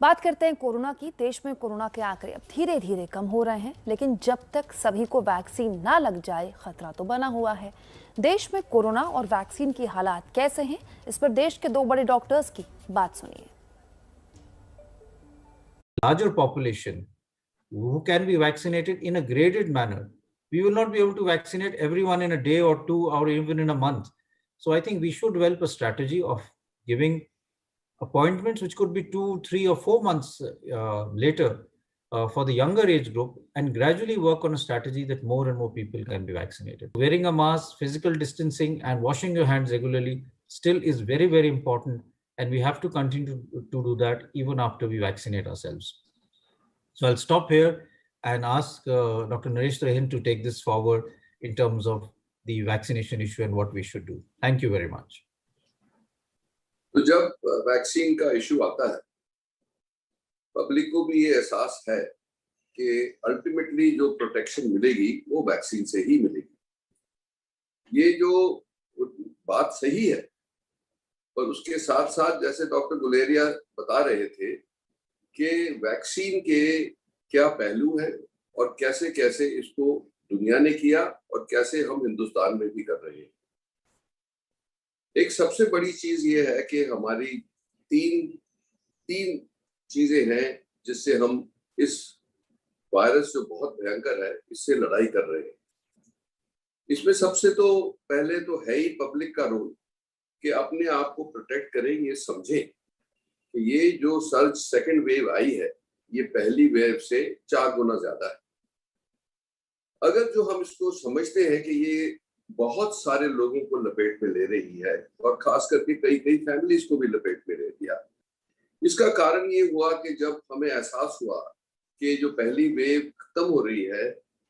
बात करते हैं कोरोना की। देश में कोरोना के आंकड़े अब धीरे धीरे कम हो रहे हैं, लेकिन जब तक सभी को वैक्सीन ना लग जाए खतरा तो बना हुआ है। देश में कोरोना और वैक्सीन की हालात कैसे हैं, इस पर देश के दो बड़े डॉक्टर्स की बात सुनिए। Larger population who can be vaccinated in a graded manner. We will not be able to vaccinate everyone in a day or two or even in a month. So I think we should develop a strategy of giving appointments which could be 2, 3 or 4 months later for the younger age group, and gradually work on a strategy that more and more people can be vaccinated. Wearing a mask, physical distancing and washing your hands regularly still is very, very important, and we have to continue to do that even after we vaccinate ourselves. So I'll stop here and ask Dr. Naresh Trehan to take this forward in terms of the vaccination issue and what we should do. Thank you very much. तो जब vaccine का issue आता है, public को भी ये एहसास है कि अल्टीमेटली जो प्रोटेक्शन मिलेगी वो वैक्सीन से ही मिलेगी। ये जो बात सही है, पर उसके साथ साथ जैसे डॉक्टर गुलेरिया बता रहे थे कि वैक्सीन के क्या पहलू है और कैसे कैसे इसको दुनिया ने किया और कैसे हम हिंदुस्तान में भी कर रहे हैं। एक सबसे बड़ी चीज ये है कि हमारी तीन चीजें हैं जिससे हम इस वायरस जो बहुत भयंकर है इससे लड़ाई कर रहे हैं। इसमें सबसे तो पहले तो है ही पब्लिक का रोल कि अपने आप को प्रोटेक्ट करें, ये समझें कि ये जो सर्ज सेकंड वेव आई है ये पहली वेव से 4 गुना ज्यादा है। अगर जो हम इसको समझते हैं कि ये बहुत सारे लोगों को लपेट में ले रही है और खास करके कई फैमिलीज को भी लपेट में ले दिया, इसका कारण ये हुआ कि जब हमें एहसास हुआ कि जो पहली वेव खत्म हो रही है,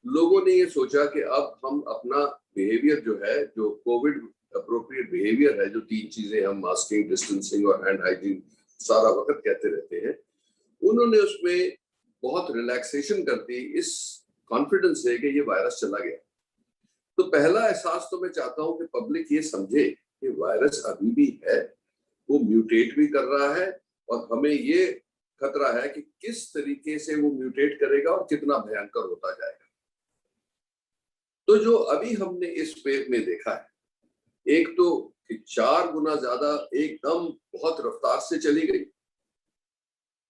लोगों ने ये सोचा कि अब हम अपना बिहेवियर जो है, जो कोविड अप्रोप्रिएट बिहेवियर है, जो 3 चीजें हम मास्किंग, डिस्टेंसिंग और हैंड हाइजीन सारा वक्त कहते रहते हैं, उन्होंने उसमें बहुत रिलैक्सेशन कर दी इस कॉन्फिडेंस से कि ये वायरस चला गया। तो पहला एहसास तो मैं चाहता हूं कि पब्लिक ये समझे कि वायरस अभी भी है, वो म्यूटेट भी कर रहा है और हमें ये खतरा है कि किस तरीके से वो म्यूटेट करेगा और कितना भयंकर होता जाएगा। तो जो अभी हमने इस वेव में देखा है, एक तो कि 4 गुना ज्यादा एकदम बहुत रफ्तार से चली गई।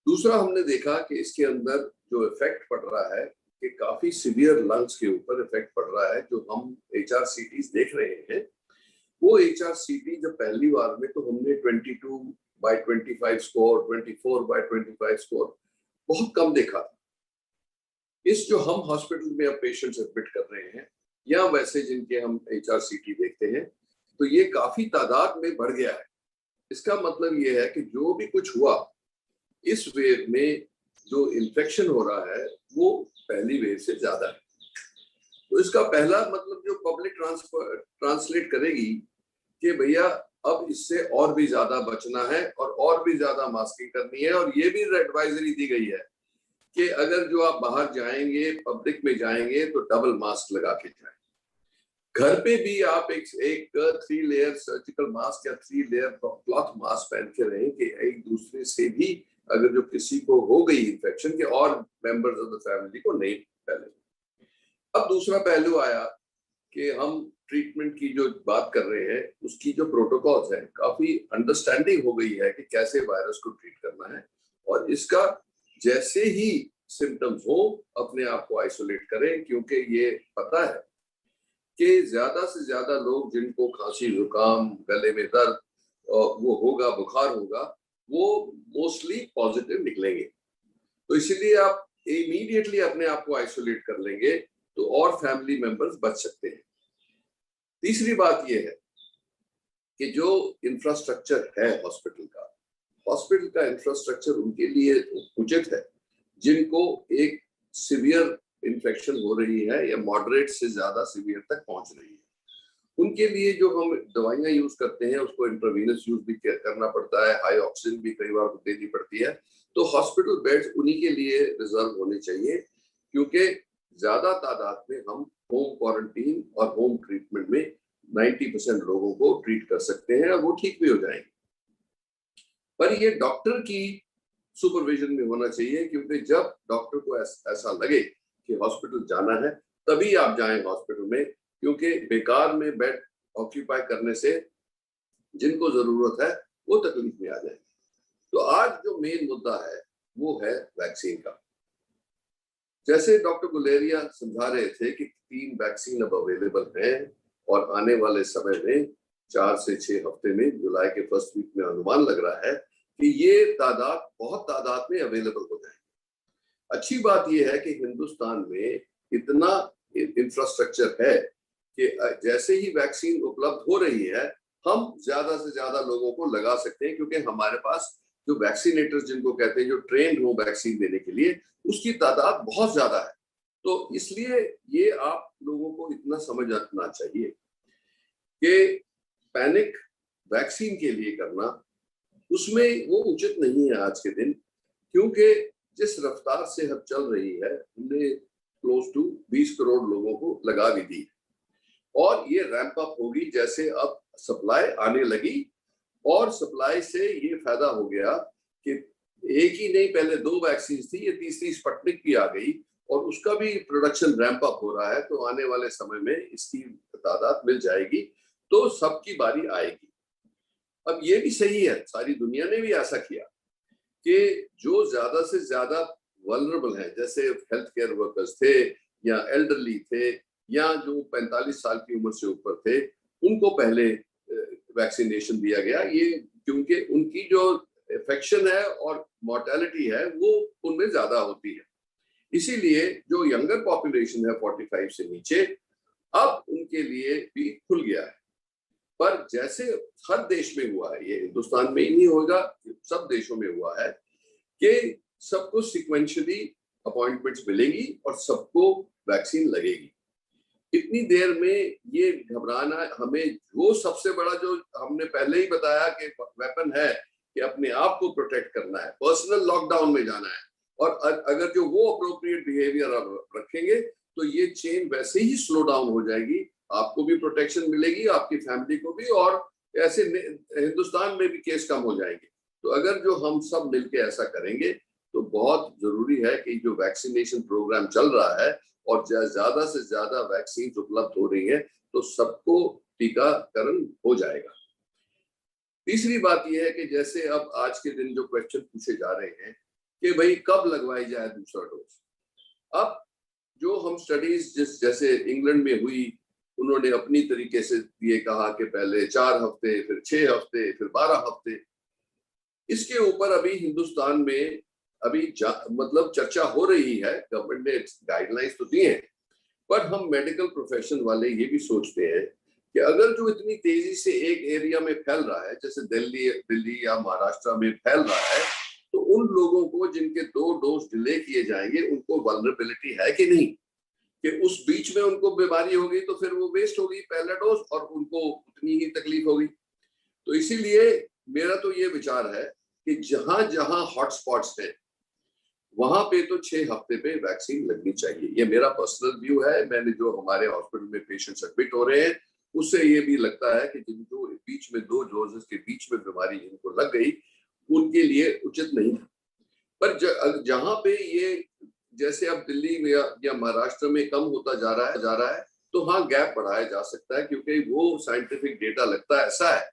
दूसरा हमने देखा कि इसके अंदर जो इफेक्ट पड़ रहा है कि काफी सीवियर लंग्स के ऊपर इफेक्ट पड़ रहा है। जो हम HRCTs देख रहे हैं, वो HRCT जब पहली बार में तो हमने 22/25 स्कोर, 24/25 स्कोर बहुत कम देखा था। इस जो हम हॉस्पिटल में अब पेशेंट्स एडमिट कर रहे हैं या वैसे जिनके हम HRCT देखते हैं, तो ये काफी तादाद में बढ़ गया है। इसका मतलब ये है कि जो भी कुछ हुआ इस वेव में, जो इन्फेक्शन हो रहा है वो पहली वेव से ज्यादा है। तो इसका पहला मतलब जो पब्लिक ट्रांसलेट करेगी कि भैया अब इससे और भी ज्यादा बचना है और भी ज्यादा मास्किंग करनी है। और ये भी एडवाइजरी दी गई है कि अगर जो आप बाहर जाएंगे, पब्लिक में जाएंगे, तो डबल मास्क लगा के जाएं। घर पे भी आप एक 3 लेयर सर्जिकल मास्क या 3 लेयर क्लॉथ मास्क पहन के रहें कि एक दूसरे से भी अगर जो किसी को हो गई इन्फेक्शन के और मेंबर्स ऑफ द फैमिली को नहीं फैले। अब दूसरा पहलू आया कि हम ट्रीटमेंट की जो बात कर रहे हैं, उसकी जो प्रोटोकॉल्स हैं, काफी अंडरस्टैंडिंग हो गई है कि कैसे वायरस को ट्रीट करना है। और इसका जैसे ही सिम्टम्स हो अपने आप को आइसोलेट करें, क्योंकि ये पता है कि ज्यादा से ज्यादा लोग जिनको खांसी, जुकाम, गले में दर्द वो होगा, बुखार होगा, वो मोस्टली पॉजिटिव निकलेंगे। तो इसीलिए आप इमीडिएटली अपने आप को आइसोलेट कर लेंगे तो और फैमिली मेंबर्स बच सकते हैं। तीसरी बात यह है कि जो इंफ्रास्ट्रक्चर है हॉस्पिटल का इंफ्रास्ट्रक्चर उनके लिए उचित है जिनको एक सीवियर इन्फेक्शन हो रही है या मॉडरेट से ज्यादा सीवियर तक पहुंच रही है। उनके लिए जो हम दवाइयां यूज करते हैं उसको इंट्रावीनस यूज भी करना पड़ता है, हाई ऑक्सीजन भी कई बार देनी पड़ती है। तो हॉस्पिटल बेड्स उन्हीं के लिए रिजर्व होने चाहिए, क्योंकि ज्यादा तादाद में हम होम क्वारंटीन और होम ट्रीटमेंट में 90% लोगों को ट्रीट कर सकते हैं और वो ठीक भी हो जाएंगे। पर ये डॉक्टर की सुपरविजन में होना चाहिए, क्योंकि जब डॉक्टर को ऐसा लगे कि हॉस्पिटल जाना है तभी आप जाएं हॉस्पिटल में, क्योंकि बेकार में बेड ऑक्यूपाई करने से जिनको जरूरत है वो तकलीफ में आ जाएंगे। तो आज जो मेन मुद्दा है वो है वैक्सीन का। जैसे डॉक्टर गुलेरिया समझा रहे थे कि 3 वैक्सीन अब अवेलेबल हैं और आने वाले समय में 4 से 6 हफ्ते में, जुलाई के फर्स्ट वीक में अनुमान लग रहा है कि ये तादाद बहुत तादाद में अवेलेबल हो जाएगी। अच्छी बात यह है कि हिंदुस्तान में इतना इंफ्रास्ट्रक्चर है कि जैसे ही वैक्सीन उपलब्ध हो रही है हम ज्यादा से ज्यादा लोगों को लगा सकते हैं, क्योंकि हमारे पास जो वैक्सीनेटर्स जिनको कहते हैं, जो ट्रेन हो वैक्सीन देने के लिए, उसकी तादाद बहुत ज्यादा है। तो इसलिए ये आप लोगों को इतना समझ रखना चाहिए कि पैनिक वैक्सीन के लिए करना उसमें वो उचित नहीं है आज के दिन, क्योंकि जिस रफ्तार से अब चल रही है हमने क्लोज टू 20 करोड़ लोगों को लगा भी दी और ये रैंप अप होगी जैसे अब सप्लाई आने लगी। और सप्लाई से ये फायदा हो गया कि एक ही नहीं, पहले 2 वैक्सीन थी, ये तीसरी स्पुतनिक भी आ गई और उसका भी प्रोडक्शन रैंप अप हो रहा है। तो आने वाले समय में इसकी तादाद मिल जाएगी तो सबकी बारी आएगी। अब ये भी सही है, सारी दुनिया ने भी ऐसा किया कि जो ज्यादा से ज्यादा वल्नरेबल हैं, जैसे हेल्थ केयर वर्कर्स थे या एल्डरली थे या जो 45 साल की उम्र से ऊपर थे, उनको पहले वैक्सीनेशन दिया गया। ये क्योंकि उनकी जो इन्फेक्शन है और मोर्टेलिटी है वो उनमें ज्यादा होती है, इसीलिए जो यंगर पॉपुलेशन है 45 से नीचे, अब उनके लिए भी खुल गया है। पर जैसे हर देश में हुआ है, ये हिंदुस्तान में ही नहीं होगा, सब देशों में हुआ है कि सबको सिक्वेंशियली अपॉइंटमेंट्स मिलेंगी और सबको वैक्सीन लगेगी। इतनी देर में ये घबराना, हमें वो सबसे बड़ा जो हमने पहले ही बताया कि वेपन है कि अपने आप को प्रोटेक्ट करना है, पर्सनल लॉकडाउन में जाना है, और अगर जो वो अप्रोप्रिएट बिहेवियर रखेंगे तो ये चेन वैसे ही स्लो डाउन हो जाएगी, आपको भी प्रोटेक्शन मिलेगी, आपकी फैमिली को भी, और ऐसे हिंदुस्तान में भी केस कम हो जाएंगे। तो अगर जो हम सब मिलके ऐसा करेंगे तो बहुत जरूरी है कि जो वैक्सीनेशन प्रोग्राम चल रहा है और ज्यादा से ज्यादा वैक्सीन उपलब्ध हो रही है तो सबको टीकाकरण हो जाएगा। तीसरी बात यह है कि जैसे अब आज के दिन जो क्वेश्चन पूछे जा रहे हैं कि भाई कब लगवाई जाए दूसरा डोज, अब जो हम स्टडीज जैसे इंग्लैंड में हुई, उन्होंने अपनी तरीके से ये कहा कि पहले 4 हफ्ते, फिर 6 हफ्ते, फिर 12 हफ्ते। इसके ऊपर अभी हिंदुस्तान में अभी मतलब चर्चा हो रही है, गवर्नमेंट ने गाइडलाइंस तो दिए हैं, पर हम मेडिकल प्रोफेशन वाले ये भी सोचते हैं कि अगर जो इतनी तेजी से एक एरिया में फैल रहा है, जैसे दिल्ली या महाराष्ट्र में फैल रहा है, तो उन लोगों को जिनके 2 डोज डिले किए जाएंगे उनको वल्नरेबिलिटी है कि नहीं, कि उस बीच में उनको बीमारी हो गई तो फिर वो वेस्ट हो गई पहला डोज और उनको उतनी ही तकलीफ हो गई। तो इसीलिए मेरा तो ये विचार है कि जहां जहां हॉटस्पॉट्स हैं वहां पे तो 6 हफ्ते पे वैक्सीन लगनी चाहिए। ये मेरा पर्सनल व्यू है। मैंने जो हमारे हॉस्पिटल में पेशेंट्स एडमिट हो रहे हैं उससे ये भी लगता है कि जिनको बीच में 2 डोजेस के बीच में बीमारी जिनको लग गई उनके लिए उचित नहीं था। पर जहां पे ये जैसे अब दिल्ली में या महाराष्ट्र में कम होता जा रहा है तो हाँ गैप बढ़ाया जा सकता है, क्योंकि वो साइंटिफिक डेटा लगता है ऐसा है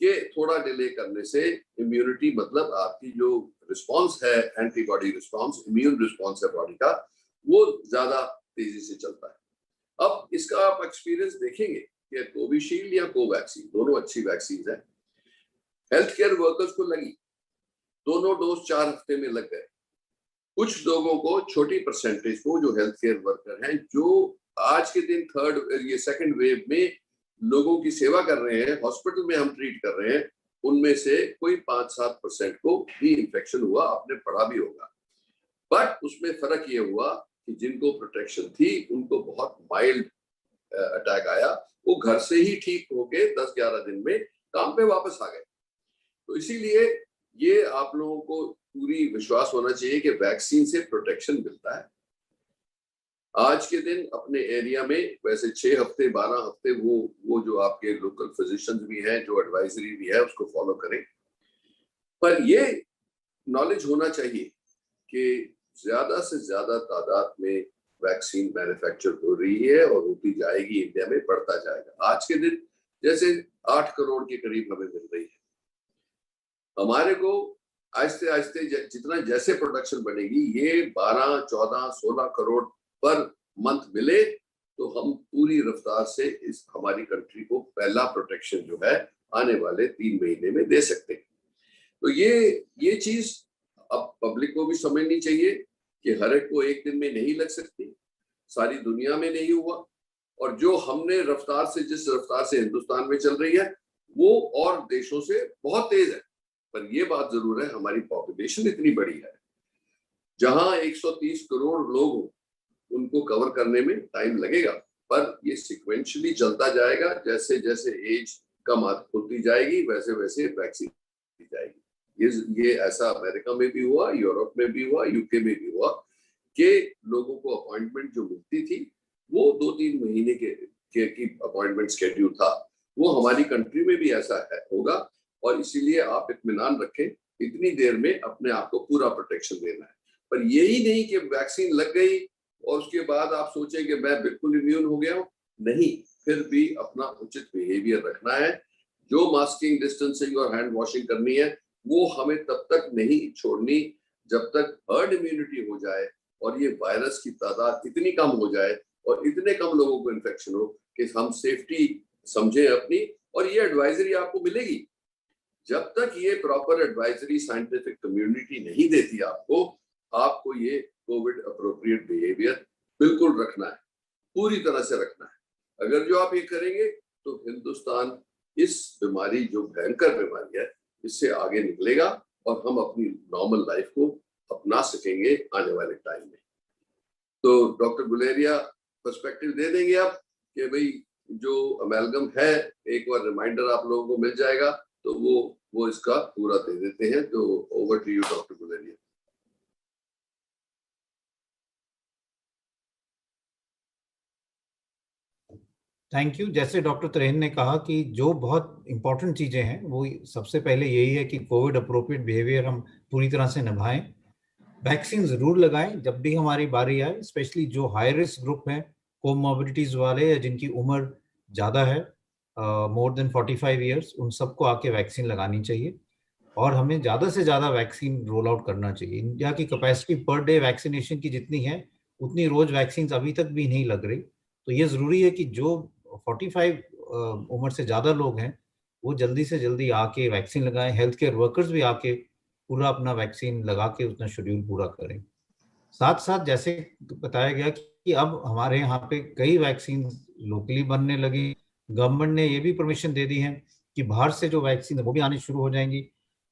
कि थोड़ा डिले करने से इम्यूनिटी, मतलब आपकी जो रिस्पांस है, एंटीबॉडी रिस्पांस, इम्यून रिस्पांस है बॉडी का, वो ज्यादा तेजी से चलता है। अब इसका आप एक्सपीरियंस देखेंगे कि कोविशील्ड या कोवैक्सीन दोनों अच्छी वैक्सीन है। हेल्थ केयर वर्कर्स को लगी, दोनों डोज 4 हफ्ते में लग गए। कुछ लोगों को, छोटी परसेंटेज को, जो हेल्थ केयर वर्कर हैं, जो आज के दिन सेकंड वेव में लोगों की सेवा कर रहे हैं, हॉस्पिटल में हम ट्रीट कर रहे हैं, उनमें से कोई 5-7% को भी इन्फेक्शन हुआ, आपने पढ़ा भी होगा। बट उसमें फर्क ये हुआ कि जिनको प्रोटेक्शन थी उनको बहुत माइल्ड अटैक आया, वो घर से ही ठीक होके 10-11 दिन में काम पे वापस आ गए। तो इसीलिए ये आप लोगों को पूरी विश्वास होना चाहिए कि वैक्सीन से प्रोटेक्शन मिलता है। आज के दिन अपने एरिया में वैसे 6 हफ्ते 12 हफ्ते वो जो आपके लोकल फिजिशियंस भी हैं, जो एडवाइजरी भी है, उसको फॉलो करें। पर ये नॉलेज होना चाहिए कि ज्यादा से ज्यादा तादाद में वैक्सीन मैन्युफैक्चर हो रही है और होती जाएगी, इंडिया में बढ़ता जाएगा। आज के दिन जैसे 8 करोड़ के करीब हमें मिल रही है। हमारे को आहिस्ते आहिस्ते जितना जैसे प्रोडक्शन बढ़ेगी, ये 12, 14, 16 करोड़ पर मंथ मिले तो हम पूरी रफ्तार से इस हमारी कंट्री को पहला प्रोटेक्शन जो है आने वाले 3 महीने में दे सकते हैं। तो ये चीज अब पब्लिक को भी समझनी चाहिए कि हर एक को एक दिन में नहीं लग सकती, सारी दुनिया में नहीं हुआ, और जो हमने रफ्तार से जिस रफ्तार से हिंदुस्तान में चल रही है वो और देशों से बहुत तेज है। पर ये बात जरूर है, हमारी पॉपुलेशन इतनी बड़ी है, जहां 130 करोड़ लोग उनको कवर करने में टाइम लगेगा, पर ये सिक्वेंशली चलता जाएगा। जैसे जैसे एज कम होती जाएगी वैसे वैसे वैक्सीन दी जाएगी। ये ऐसा अमेरिका में भी हुआ, यूरोप में भी हुआ, यूके में भी हुआ कि लोगों को अपॉइंटमेंट जो मिलती थी वो 2-3 महीने की अपॉइंटमेंट शेड्यूल था। वो हमारी कंट्री में भी ऐसा होगा, और इसीलिए आप इत्मीनान रखें, इतनी देर में अपने आप को पूरा प्रोटेक्शन देना है। पर यही नहीं कि वैक्सीन लग गई और उसके बाद आप सोचें कि मैं बिल्कुल इम्यून हो गया हूं। नहीं, फिर भी अपना उचित बिहेवियर रखना है। जो मास्किंग, डिस्टेंसिंग और हैंड वॉशिंग करनी है वो हमें तब तक नहीं छोड़नी जब तक हर्ड इम्यूनिटी हो जाए और ये वायरस की तादाद इतनी कम हो जाए और इतने कम लोगों को इन्फेक्शन हो कि हम सेफ्टी समझें अपनी। और ये एडवाइजरी आपको मिलेगी। जब तक ये प्रॉपर एडवाइजरी साइंटिफिक कम्युनिटी नहीं देती आपको ये कोविड अप्रोप्रिएट बिहेवियर बिल्कुल रखना है, पूरी तरह से रखना है। अगर जो आप ये करेंगे तो हिंदुस्तान इस बीमारी, जो भयंकर बीमारी है, इससे आगे निकलेगा और हम अपनी नॉर्मल लाइफ को अपना सकेंगे आने वाले टाइम में। तो डॉक्टर गुलेरिया पर्सपेक्टिव दे देंगे आप कि भाई जो अमेलगम है, एक बार रिमाइंडर आप लोगों को मिल जाएगा तो वो इसका पूरा दे देते हैं। तो over to you doctor Guleria. Thank you. जैसे डॉक्टर तरहेन ने कहा कि जो बहुत इंपॉर्टेंट चीज़ें हैं वो सबसे पहले यही है कि कोविड अप्रोप्रिएट बिहेवियर हम पूरी तरह से निभाएं। वैक्सीन ज़रूर लगाएं जब भी हमारी बारी आए, स्पेशली जो हाई रिस्क ग्रुप हैं, कोमॉर्बिडिटीज़ वाले या जिनकी उम्र ज़्यादा है, मोर देन 45 ईयर्स, उन सबको आके वैक्सीन लगानी चाहिए। और हमें ज़्यादा से ज़्यादा वैक्सीन रोल आउट करना चाहिए। इंडिया की कैपेसिटी पर डे वैक्सीनेशन की जितनी है उतनी रोज़ वैक्सीन अभी तक भी नहीं लग रही। तो ये ज़रूरी है कि जो 45 उम्र से ज़्यादा लोग हैं वो जल्दी से जल्दी आके वैक्सीन लगाएं। हेल्थ केयर वर्कर्स भी आके पूरा अपना वैक्सीन लगा के अपना शेड्यूल पूरा करें। साथ साथ जैसे बताया गया कि अब हमारे यहाँ पे कई वैक्सीन लोकली बनने लगी। गवर्नमेंट ने ये भी परमिशन दे दी है कि बाहर से जो वैक्सीन है वो भी आनी शुरू हो जाएंगी।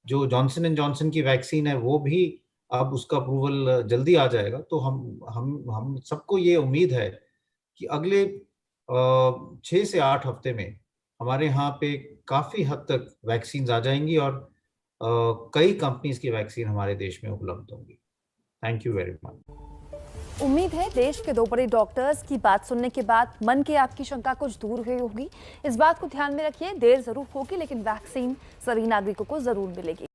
जो जॉनसन एंड जॉनसन की वैक्सीन है वो भी अब उसका अप्रूवल जल्दी आ जाएगा। तो हम सबको ये उम्मीद है कि अगले 6 से 8 हफ्ते में हमारे यहाँ पे काफ़ी हद तक वैक्सीन आ जाएंगी और कई कंपनीज की वैक्सीन हमारे देश में उपलब्ध होंगी। Thank you very much. उम्मीद है देश के 2 बड़े डॉक्टर्स की बात सुनने के बाद मन की आपकी शंका कुछ दूर हुई होगी। इस बात को ध्यान में रखिए, देर जरूर होगी लेकिन वैक्सीन सभी नागरिकों को जरूर मिलेगी।